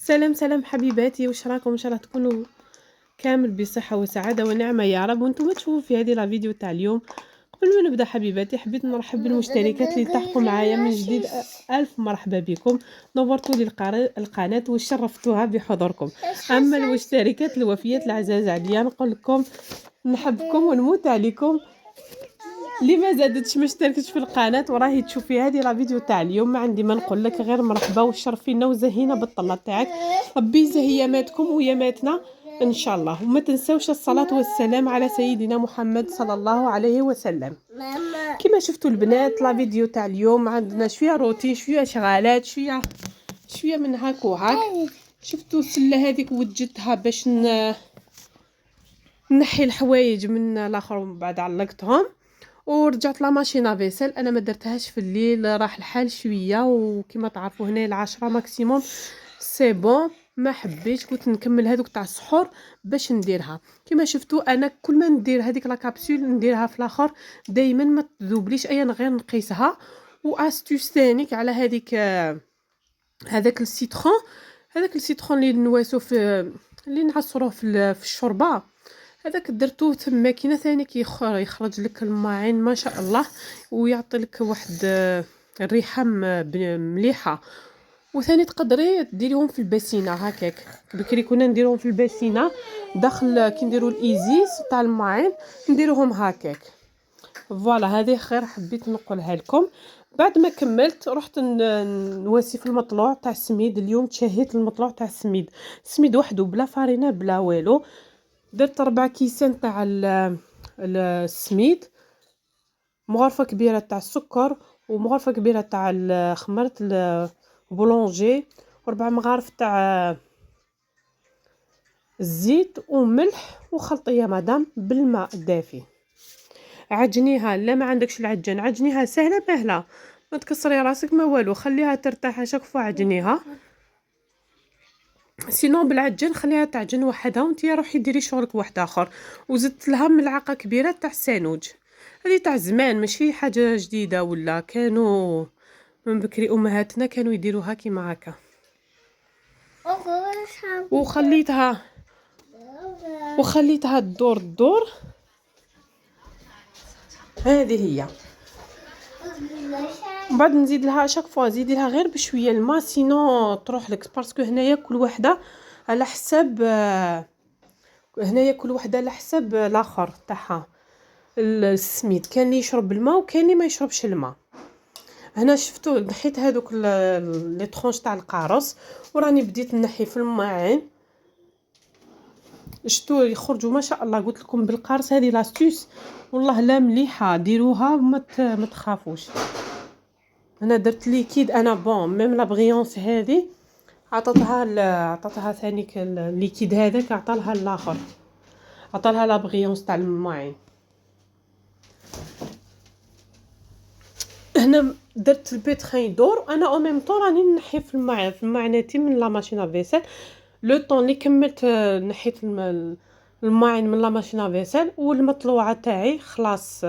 سلام سلام حبيباتي، واش راكم؟ ان شاء الله تكونوا كامل بصحه وسعاده ونعمه يا رب. وانتم تشوفوا في هذه لا فيديو تاع اليوم. قبل ما نبدا حبيباتي حبيت نرحب بالمشتركات اللي التحقوا معايا من جديد. الف مرحبا بكم، نورتوا لي القناه وشرفتوها بحضوركم. اما المشتركات الوفيات العزاز عليا نقول لكم نحبكم ونموت عليكم. اللي ما زادتش ما اشتركتش في القناه وراهي تشوفي هذه لا فيديو تاع اليوم، ما عندي ما نقول لك غير مرحبا وشرفينا وزهينا بالطله تاعك. ربي يزهي ياماتكم وياماتنا ان شاء الله. وما تنساوش الصلاه والسلام على سيدنا محمد صلى الله عليه وسلم. كما شفتوا البنات لا فيديو تاع اليوم عندنا شويه روتين، شويه شغالات، شويه من هاك وهاك. شفتوا السله هذيك وجدتها باش نحي الحوايج من الاخر ومن بعد علقتهم. ورجعت لا ماشينه فيسل، انا ما درتهاش في الليل، راح الحال شويه وكما تعرفوا هنا العشرة ماكسيموم سي بون. ما حبيت، قلت نكمل هذوك تاع السحور باش نديرها. كما شفتوا انا كل ما ندير هذيك لا كابسول نديرها في الاخر دائما ما تذوبليش، اي غير نقيسها. واستوس ثانيك على هذيك هذاك السيترون، هذاك السيترون اللي نواسو في اللي نعصروه في الشوربه، هذاك درتوه تما كاينه ثاني يخرج لك الماعين ما شاء الله، ويعطي لك واحد الريحه مليحه. وثاني تقدري ديريهم في الباسينه هكاك. بكري كنا نديرهم في الباسينه داخل كي نديروا الايزيس تاع الماعين نديروهم هكاك. فوالا هذه خير حبيت نقولها لكم. بعد ما كملت رحت نواسي في المطلوع تاع السميد. اليوم تشهيت المطلوع تاع السميد وحده بلا فارينه بلا والو. درت 4 كيسان تاع السميد، مغرفه كبيره تاع السكر ومغرفه كبيره تاع خمرة البولونجي، و4 مغارف تاع الزيت وملح وخلطيه مدام بالماء الدافي. عجنيها، لا ما عندكش العجان عجنيها سهله مهله، ما تكسري راسك ما والو، خليها ترتاح شكفه عجنيها. سينو بالعجان خليها تعجن وحدها وانتي روحي ديري شغلك واحد اخر. وزدت لها ملعقه كبيره تاع السانوج، هذه تاع زمان ماشي حاجه جديده، ولا كانوا من بكري امهاتنا كانوا يديروها كيما هكا. وخليتها الدور هذه هي. من بعد نزيد لها شاك فوا نزيد لها غير بشويه الماء سينو تروح لك، باسكو هنايا كل وحده على حساب الاخر تاعها. السميد كان اللي يشرب الماء وكان اللي ما يشربش الماء. هنا شفتوا نحيت هذوك لي طرونش تاع القارص وراني بديت نحي في الماعين. شفتوا يخرجوا ما شاء الله. قلت لكم بالقارص هذه لاستوس والله لا مليحه، ديروها ما تخافوش. انا درت ليكيد انا بون ميم لا بريونس هذه عطاتها ثانيك الليكيد هذاك عطالها الاخر، عطالها لا بريونس تاع الماعين. هنا درت البيتخان يدور انا او ميم طون راني نحي في الماعيناتي من لا ماشينه فيسل. لو طون اللي كملت نحيت الماعين من لا ماشينه فيسل والمطلوعه تاعي خلاص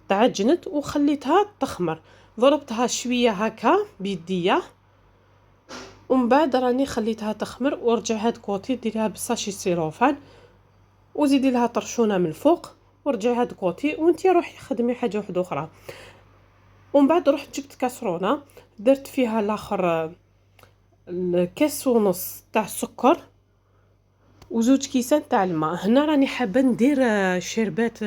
تعجنت وخليتها تخمر. ضربتها شويه هكا بيديه ومن بعد راني خليتها تخمر. ورجع هاد كوتي ديريها بالساشي سيروفان وزيدي لها طرشونه من الفوق ورجعي هاد كوتي وانتي روحي خدمي حاجه واحده اخرى. ومن بعد رحت جبت كاسرونه درت فيها الاخر الكاس ونص تاع السكر وزوج كيسان تاع الماء. هنا راني حابه ندير شربات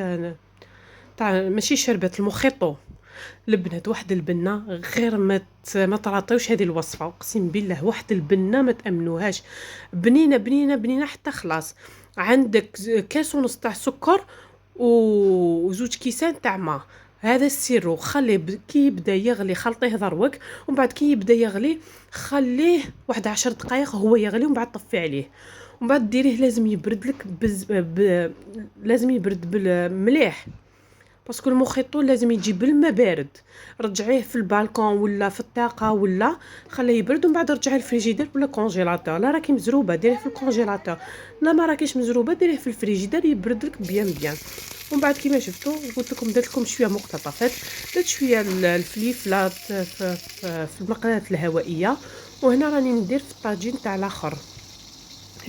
تاع ماشي شربات المخيطو البنات. واحد البنه غير ما تعطيوش هذه الوصفه، اقسم بالله واحد البنه ما تامنوهاش. بنينه بنينه بنينه حتى خلاص. عندك كاس ونص تاع سكر وزوج كيسان تاع ماء، هذا السر. خليه كي يبدا يغلي خلطيه دروك ومن بعد كي يبدا يغلي خليه واحد 10 دقائق هو يغلي ومن بعد طفي عليه. ومن بعد ديريه لازم يبرد لك لازم يبرد بالمليح، باسكو المخيطو لازم يجي بالماء بارد. رجعيه في البالكون ولا في الطاقه ولا خليه يبرد ومن بعد رجعيه الفريجيدير ولا كونجيلاتور. لا راكي مزروبه ديريه في الكونجيلاتور، لا ما راكيش مزروبه ديريه في الفريجيدير يبرد لك بيان. ومن بعد كيما شفتوا قلت لكم درت لكم شويه مقتطفات. درت شويه الفليفلات في المقلاة الهوائيه وهنا راني ندير في الطاجين تاع الاخر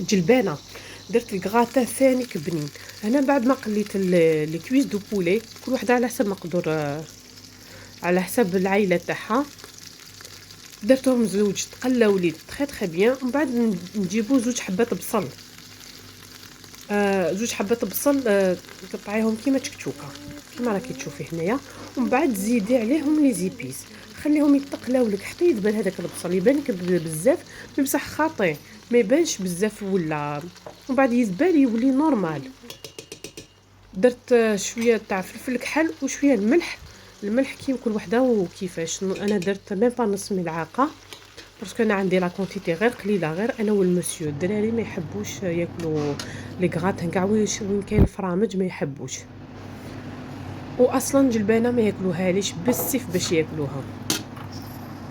جلبانه. درت الكغاتا ثاني كبنين. هنا بعد ما قليت لي كويس دو بولي، كل وحده على حسب مقدور، على حسب العائله تاعها، درتهم زوج تقلاو لي تري بيان. ومن بعد نجيبو زوج حبات بصل، زوج حبات بصل، تقطعيهم كيما تشكشوكه كيما راكي تشوفي هنايا. ومن بعد زيدي عليهم لي زيبيس، خليهم يتقلاو لك حتى يدبل هذاك البصل، يبان لك بزاف بصح خاطئ، ما يبانش بزاف ولا. ومن بعد يدبل يولي نورمال. درت شويه تاع فلفل كحل وشويه الملح. الملح كيما كل وحده وكيفاش. انا درت ميم با نص ملعقه، باسكو انا عندي لا كونتيتي غير قليله، غير انا والمسيو. الدراري ما يحبوش ياكلوا لي غراتان كاع، وين كاين الفرامج ما يحبوش، واصلا جلبانه ما ياكلوهاليش بالسيف باش ياكلوها.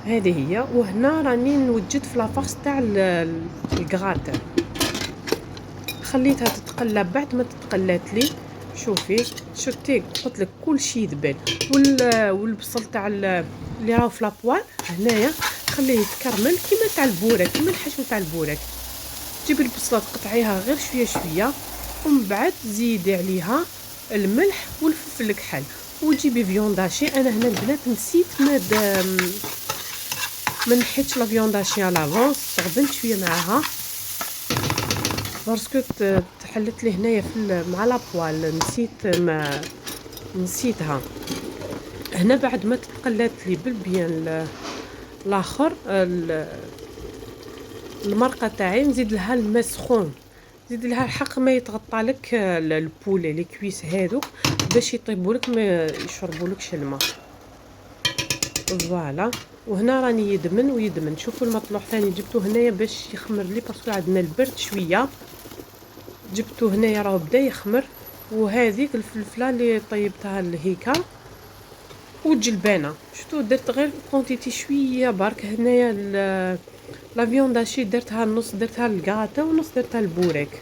هذه هي. وهنا راني نوجد في لافاس تاع الكغاتان، خليتها تتقلى. بعد ما تتقلات لي شوفي شفتي قلت لك كلشي يذبل. والبصل تاع اللي راهو في لابوال هنايا خليه يتكرمل كيما تاع البوراك، كيما الحشو تاع البوراك. جيبي البصله تقطعيها غير شويه شويه، ومن بعد زيدي عليها الملح والفلفل الكحل، وجيبي فيونداشي. انا هنا البنات نسيت ما نحيتش لا فيونداشي على لافونس، غبنت شويه معاها باسكو تحلت لي هنايا مع لابوال، نسيتها. هنا بعد ما تقلات لي بالبيان الاخر المرقه تاعي، نزيد لها الماء سخون، نزيد لها الحق ما يتغطى لك البولي لي كويس هذوك باش يطيبوا لك، ما يشربوا لكش الماء. فوالا. وهنا راني يدمن. شوفوا المطلوع ثاني جبته هنايا باش يخمر لي، باسكو عندنا البرد شويه، جبته هنايا راه بدا يخمر. وهذيك الفلفله اللي طيبتها لهيكا والجلبانه، شفتوا درت غير كونتيتي شويه برك. هنايا لا فيونداشي درتها النص، درتها للكاتا ونص درتها البوراك.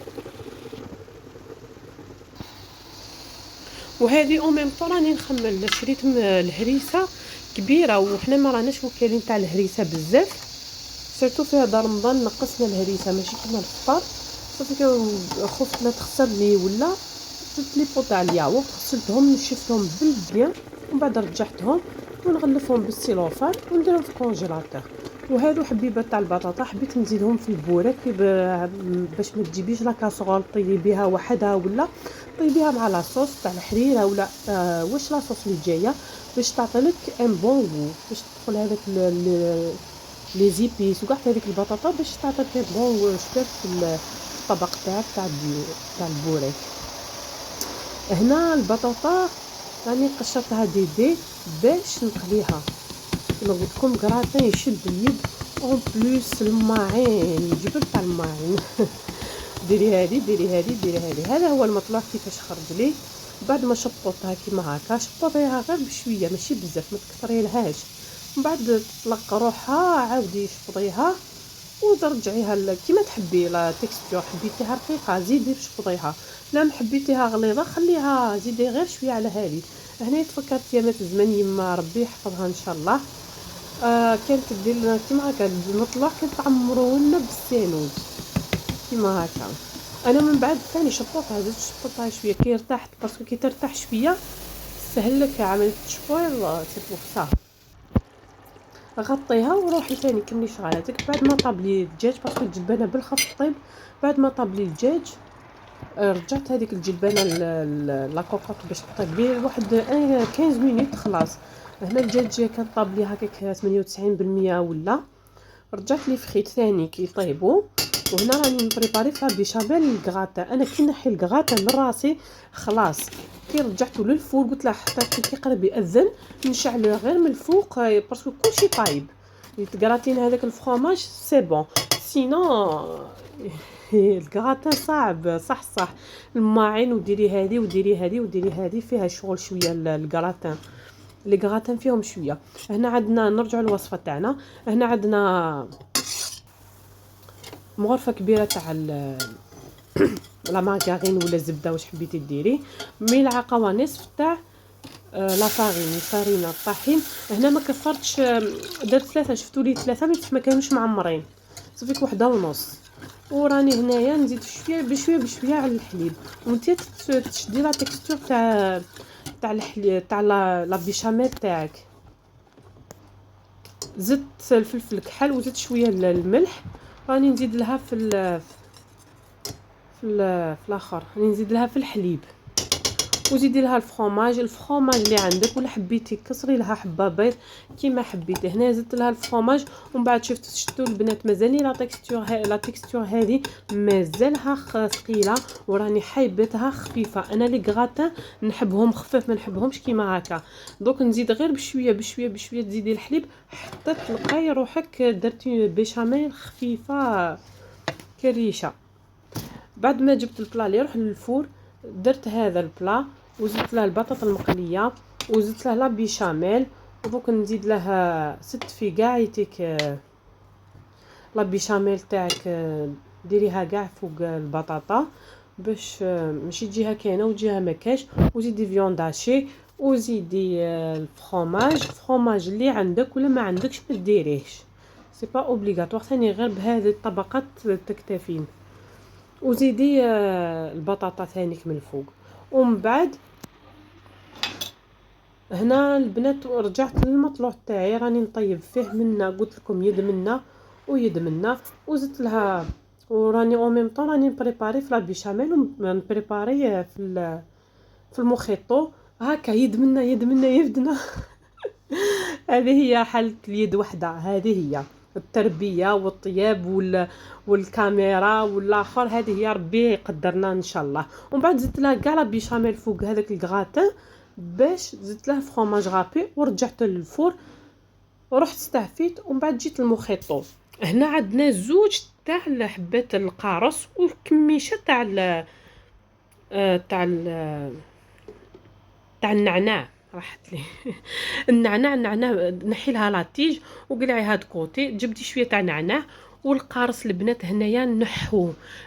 وهذه او ميم طون راني نخمل. شريت الهريسه كبيره، وحنا ما راناش وكالين تاع الهريسه بزاف، سيرتو في هذا رمضان نقصنا الهريسه ماشي كيما الفطار. صافي خفت لا تخسر لي ولا. درت لي بو تاع الياغورت، غسلتهم نشفتهم بالبيان، ومن بعد رجعتهم ونغلفهم بالسيلوفان ونديرهم في الكونجيلاتور. وهادو حبيبات تاع البطاطا حبيت نزيدهم في البوراك باش ما تجيبيش لا كاسرول طيبيها وحدها، ولا طيبيها مع لاصوص تاع الحريره ولا واش لاصوص اللي جايه باش تعطيلك ان بون غو، باش تدخل هذاك لي زيبيس وكاع في هذيك البطاطا باش تعطيك ان بون شباب في الطبق تاعك تاع البوراك. هنا البطاطا راني قشرتها ديدي باش نقليها. كما قلت لكم كراتان يشد اليد، اون بليس الماعين الجبل تاع الماعين. ديري هذه. هذا هو المطلوع كيفاش خرج لي. بعد ما شطوطها كيما هكا، شطوطيها غير بشويه ماشي بزاف، ما تكثريلهاش. من بعد تطلق روحها عاودي شططيها وترجعيها كيما تحبي. لا تكستور حبيتيها رقيقه زيدي شططيها، لا ما حبيتيها غليظه خليها زيدي غير شويه على هذه. هنا تفكرت ايامات زمان يما ربي يحفظها ان شاء الله، كانت دير لنا كيما هكا المطلوع، كانت تعمروا لنا بالسانوج كيما هكا. انا من بعد ثاني شطوطها، زدت شطوطها شويه كي ارتحت، باسكو كي ترتاح شويه سهل لك عمليه التشوير سي بور سا. غطيها وروحي ثاني كملي شغالاتك. بعد ما طاب لي الدجاج، باسكو الجلبانه بالخف طيب، بعد ما طاب لي الدجاج رجعت هذيك الجلبانه لا كوكوط باش تطيب بيه واحد 15 مينوت خلاص. هنا الدجاج كان طاب لي هكاك 98% ولا. رجعت لي فخيت ثاني كي يطيبوا. وهنا راني مبريباري فيها بيشاميل الكغاتا. انا كي نحي الكغاتا من راسي خلاص، كي رجعته للفور قلت له حتى كي قرب ياذن نشعلو غير من الفوق باسكو كلشي طايب. يتقراتين هذاك الفرomاج سي بون، سينو الكغاتا صعب. صح الماعين وديري هذه وديري هذه فيها شغل شويه. الكغاتان لي كغاتان فيهم شويه. هنا عندنا نرجع للوصفه تاعنا. هنا عندنا مغرفه كبيره تاع لا مارغرين ولا الزبده واش حبيتي ديري، ملعقه ونصف تاع لا فارينه الطحين. هنا ما كثرتش، درت 3، شفتوا لي 3 بصح ما كانوش معمرين، صافيك 1.5. وراني هنايا نزيد شويه بشويه على الحليب، وانت تشدي لا تكستور تاع الحليب تاع لا بيشاميل تاعك. زدت الفلفل الكحل وزدت شويه الملح. راني نزيد لها في الاخر، راني نزيد لها في الحليب، وزيدي لها الفرomاج اللي عندك، ولا حبيتي كسري لها حبه بيض كيما حبيتي. هنا زدت لها الفرomاج، ومن بعد شفتوا البنات مازالني لا تكستور هذه مازالها ثقيله، وراني حايبتها خفيفه. انا لي غراتان نحبهم خفاف، ما نحبهمش كيما هكا. دوك نزيد غير بشويه تزيدي الحليب حتى تلقاي روحك درتي بيشاميل خفيفه كريشه. بعد ما جبت البلا اللي يروح للفور، درت هذا البلا وزدت له البطاطا المقليه وزدت له لا بيشاميل. ودوك نزيد لها 6 في كاعيتك لا بيشاميل تاعك، ديريها كاع فوق البطاطا باش ماشي تجيها كاينه وتجيها مكاش. وزيدي فيونداشي وزيدي الفرomاج اللي عندك، ولا ما عندكش ما ديريهش، سي با اوبليغاتوار، ثاني غير بهذه الطبقات تكتفين. وزيدي البطاطا ثانيك من الفوق. ومن بعد هنا البنات رجعت للمطلوع تاعي، راني نطيب فيه منا، قلت لكم يد منا ويد منا، وزدت لها. وراني او ميم طون راني نبريباري في لا بيشاميل ونبريباري في المخيطو هكا، يد منا يدنا. هذه هي حالة اليد وحده، هذه هي التربيه والطياب والكاميرا والاخر، هذه هي ربي يقدرنا ان شاء الله. ومن بعد زدت لها كاع لا بيشاميل فوق هذاك الكراتان، باش زدت له فرomاج غابي ورجعته للفور ورحت استعفيت. ومن بعد جيت المخيطو. هنا عندنا زوج تاع حبات القارص وكميشه تاع النعناع راحت لي. النعناع نحي لها لاتيج وقلعي هاد كوتي، جبتي شويه تاع نعناع. والقارص البنات هنايا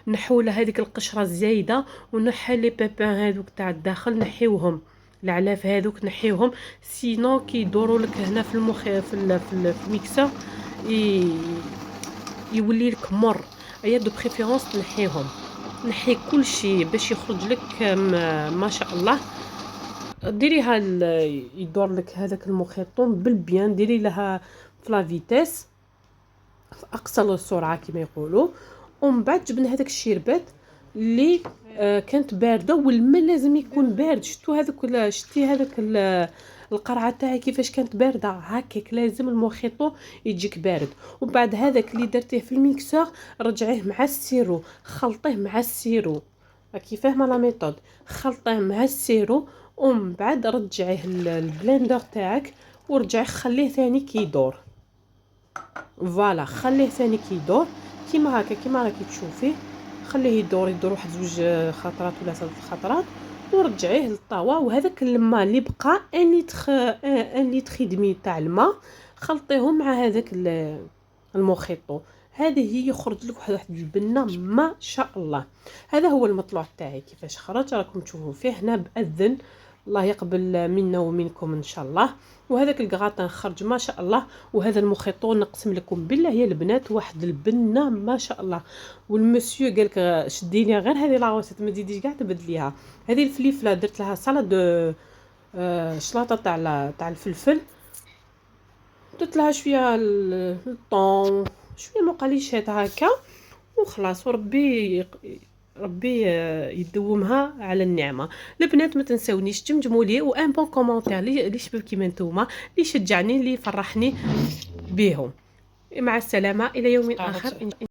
نحو له هذيك القشره الزايده، ونحي لي بيبان هذوك تاع الداخل نحيوهم، العلاف هذوك نحيوهم، سينو كي يدوروا لك هنا في في الميكسر يولي لك مر. هي دو بريفيرونس نحيهم، نحي كل شيء باش يخرج لك ما شاء الله. ديريها يدور لك هذاك المخيطون بالبيان، ديري لها في لا فيتيس في اقصى السرعه كما يقولوا. ومن بعد جبنا هذاك الشيربات اللي كانت بارده، والماء لازم يكون بارد. شتي هذاك القرعه تاعي كيفاش كانت بارده هكاك، لازم المخيطو يجيك بارد. وبعد هذاك اللي درتيه في الميكسور رجعيه مع السيرو، خلطيه مع السيرو، راكي فاهمه لا ميثود، خلطيه مع السيرو. ومن بعد رجعيه البلندر تاعك ورجعيه خليه ثاني كيدور. فوالا خليه ثاني كيدور كيما هكا كيما راكي تشوفيه، خليه يدور واحد 2 خطرات ولا 3 خطرات، ورجعيه للطاوه. وهذاك الماء اللي بقى ان لتر دمي تاع الماء خلطيهم مع هذاك المخيطو، هذه هي يخرج لك واحد البنه ما شاء الله. هذا هو المطلوع تاعي كيفاش خرج، راكم تشوفوا فيه هنا باذن. الله يقبل منا ومنكم ان شاء الله. وهذاك الكراتان خرج ما شاء الله. وهذا المخيطون نقسم لكم بالله يا البنات واحد البنه ما شاء الله. والمسيو قالك شدي لي غير هذه لاوسيت ما تزيديش كاع تبدليها. هذه الفليفله درت لها سالاد شلاطه تاع الفلفل، درت لها شويه الطون شويه مقليشات هكا وخلاص. ربي يدومها على النعمه. البنات ما تنسونيش تجمجموا لي وان بون كومونتير لي شباب كيما نتوما، اللي شجعني اللي فرحني بهم. مع السلامه الى يوم اخر.